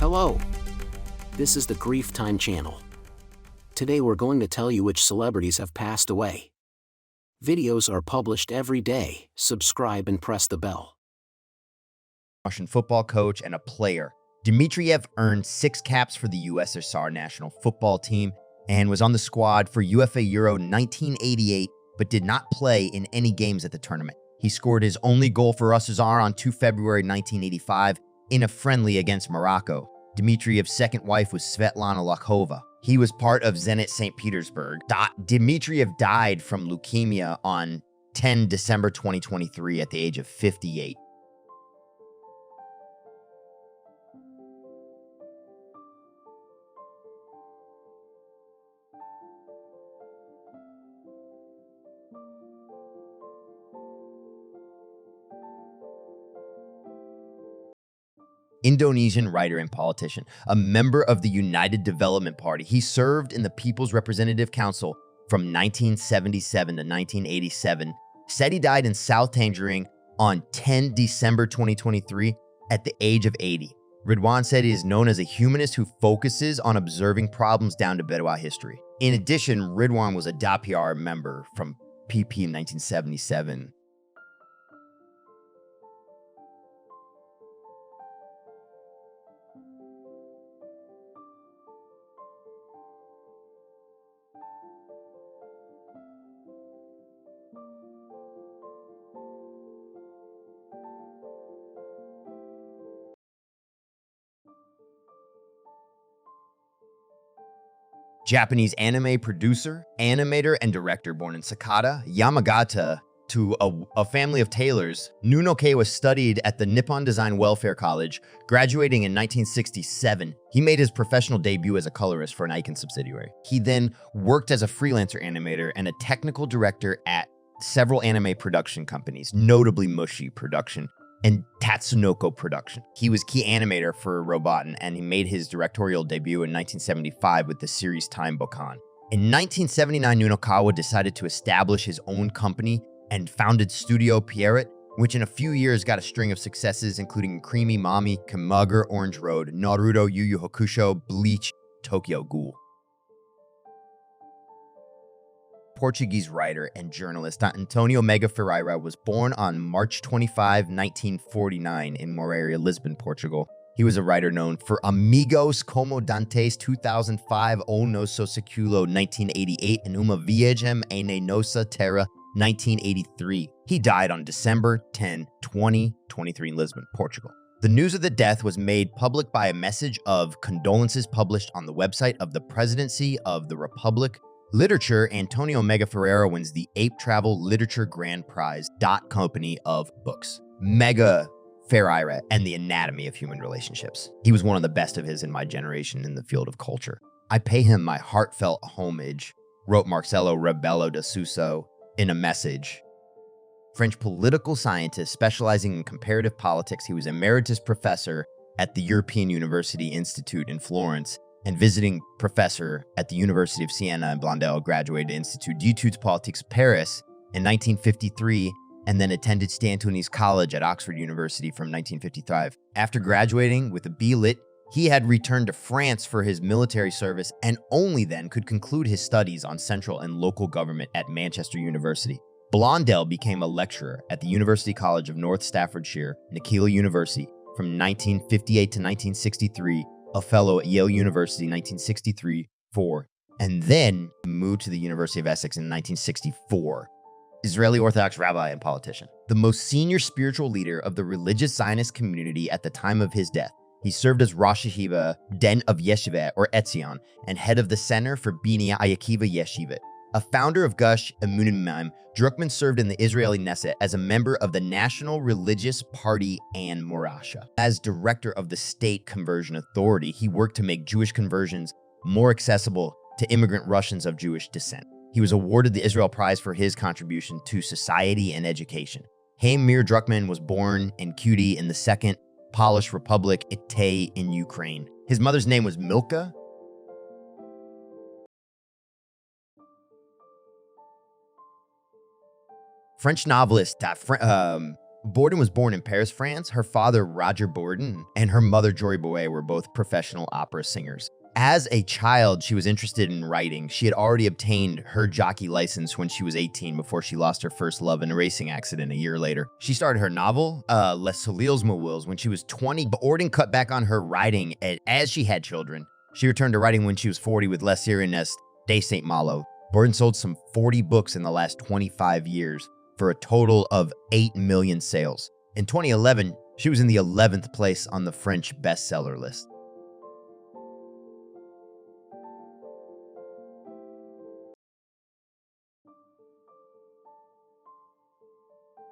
Hello, this is the Grief Time channel. Today we're going to tell you which celebrities have passed away. Videos are published every day, subscribe and press the bell. Russian football coach and a player. Dimitriev earned 6 caps for the USSR national football team and was on the squad for UEFA Euro 1988, but did not play in any games at the tournament. He scored his only goal for USSR on 2 February 1985 in a friendly against Morocco. Dimitriev's second wife was Svetlana Lakhova. He was part of Zenit St. Petersburg. Dimitriev died from leukemia on 10 December 2023 at the age of 58. Indonesian writer and politician, a member of the United Development Party. He served in the People's Representative Council from 1977 to 1987. Said he died in South Tangerine on 10 December 2023 at the age of 80. Ridwan said he is known as a humanist who focuses on observing problems down to Bedouin history. In addition, Ridwan was a DPR member from PP in 1977. Japanese anime producer, animator, and director born in Sakata, Yamagata, to a family of tailors. Nuno was studied at the Nippon Design Welfare College, graduating in 1967. He made his professional debut as a colorist for an Icon subsidiary. He then worked as a freelancer animator and a technical director at several anime production companies, notably Mushi Production and Tatsunoko Production. He was key animator for Roboten, and he made his directorial debut in 1975 with the series Time Bokan. In 1979, Nuno decided to establish his own company and founded Studio Pierrot, which in a few years got a string of successes, including Creamy Mami, Kamager, Orange Road, Naruto, Yu Yu Hakusho, Bleach, Tokyo Ghoul. Portuguese writer and journalist Antonio Mega Ferreira was born on March 25, 1949 in Moraes, Lisbon, Portugal. He was a writer known for Amigos como Dantes 2005, O Nosso Seculo 1988, and Uma Viagem em Nossa Terra 1983. He died on December 10, 2023 in Lisbon, Portugal. The news of the death was made public by a message of condolences published on the website of the Presidency of the Republic Literature. Antonio Mega Ferreira wins the Ape Travel Literature Grand Prize. Company of Books. Mega Ferreira and the Anatomy of Human Relationships. He was one of the best of his in my generation in the field of culture. I pay him my heartfelt homage, wrote Marcelo Rebello de Sousa in a message. French political scientist specializing in comparative politics, he was emeritus professor at the European University Institute in Florence and visiting professor at the University of Siena and Blondel, graduated Institut d'études politiques Paris in 1953, and then attended Stantonese College at Oxford University from 1955. After graduating with a B.Lit, he had returned to France for his military service and only then could conclude his studies on central and local government at Manchester University. Blondel became a lecturer at the University College of North Staffordshire, Nicola University, from 1958 to 1963, a fellow at Yale University 1963-4, and then moved to the University of Essex in 1964. Israeli Orthodox rabbi and politician. The most senior spiritual leader of the religious Zionist community at the time of his death. He served as Rosh Yeshiva, Den of Yeshiva or Etzion, and head of the Center for Bina Ayakiva Yeshiva. A founder of Gush Emunim, Drukman served in the Israeli Knesset as a member of the National Religious Party and Morasha. As director of the State Conversion Authority, he worked to make Jewish conversions more accessible to immigrant Russians of Jewish descent. He was awarded the Israel Prize for his contribution to society and education. Haim Drukman was born in Kuti in the Second Polish Republic, Itay in Ukraine. His mother's name was Milka. French novelist Borden was born in Paris, France. Her father, Roger Borden, and her mother, Jory Bouet, were both professional opera singers. As a child, she was interested in writing. She had already obtained her jockey license when she was 18 before she lost her first love in a racing accident a year later. She started her novel, Les Soleils Mouils, when she was 20. Borden cut back on her writing as she had children. She returned to writing when she was 40 with Les Sirenes de Saint-Malo. Borden sold some 40 books in the last 25 years for a total of 8 million sales. In 2011, she was in the 11th place on the French bestseller list.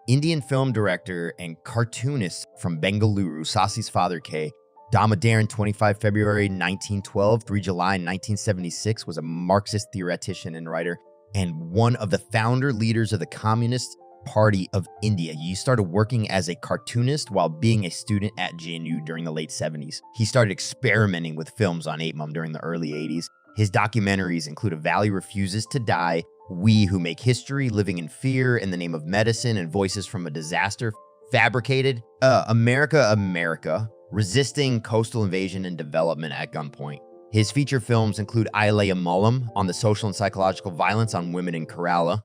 Indian film director and cartoonist from Bengaluru, Sasi's father K. Damodaran, 25 February 1912, 3 July 1976, was a Marxist theoretician and writer and one of the founder leaders of the Communist Party of India. He started working as a cartoonist while being a student at JNU during the late 70s. He started experimenting with films on 8mm during the early 80s. His documentaries include A Valley Refuses to Die, We Who Make History, Living in Fear, In the Name of Medicine, and Voices from a Disaster, Fabricated, America, America, Resisting Coastal Invasion and Development at Gunpoint. His feature films include Ilaya Mullam on the social and psychological violence on women in Kerala,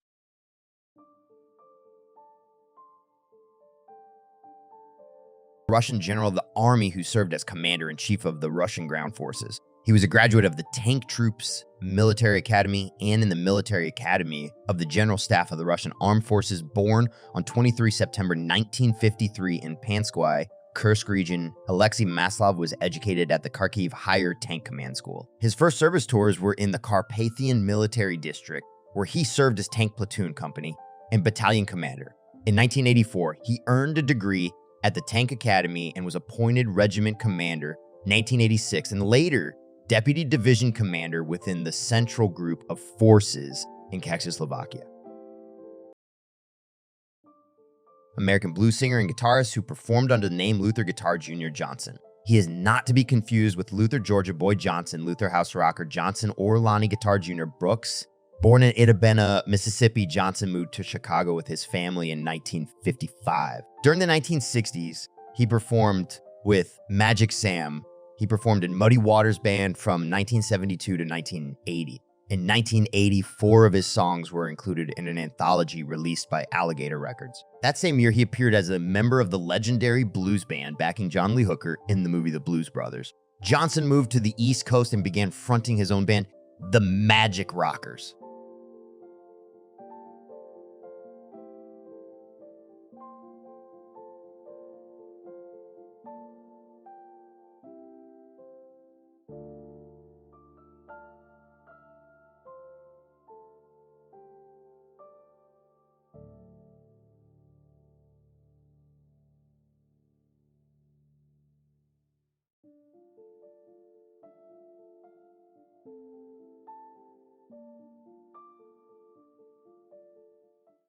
Russian general of the army who served as commander-in-chief of the Russian ground forces. He was a graduate of the Tank Troops Military Academy and in the Military Academy of the General Staff of the Russian Armed Forces. Born on 23 September 1953 in Panskoye, Kursk region, Alexei Maslov was educated at the Kharkiv Higher Tank Command School. His first service tours were in the Carpathian Military District, where he served as tank platoon company and battalion commander. In 1984, he earned a degree at the Tank Academy and was appointed regiment commander in 1986, and later deputy division commander within the Central Group of Forces in Czechoslovakia. American blues singer and guitarist who performed under the name Luther Guitar Jr. Johnson. He is not to be confused with Luther Georgia Boy Johnson, Luther House Rocker Johnson, or Lonnie Guitar Jr. Brooks. Born in Itabena, Mississippi, Johnson moved to Chicago with his family in 1955. During the 1960s, he performed with Magic Sam. He performed in Muddy Waters Band from 1972 to 1980. In 1980, 4 of his songs were included in an anthology released by Alligator Records. That same year, he appeared as a member of the legendary blues band backing John Lee Hooker in the movie The Blues Brothers. Johnson moved to the East Coast and began fronting his own band, The Magic Rockers.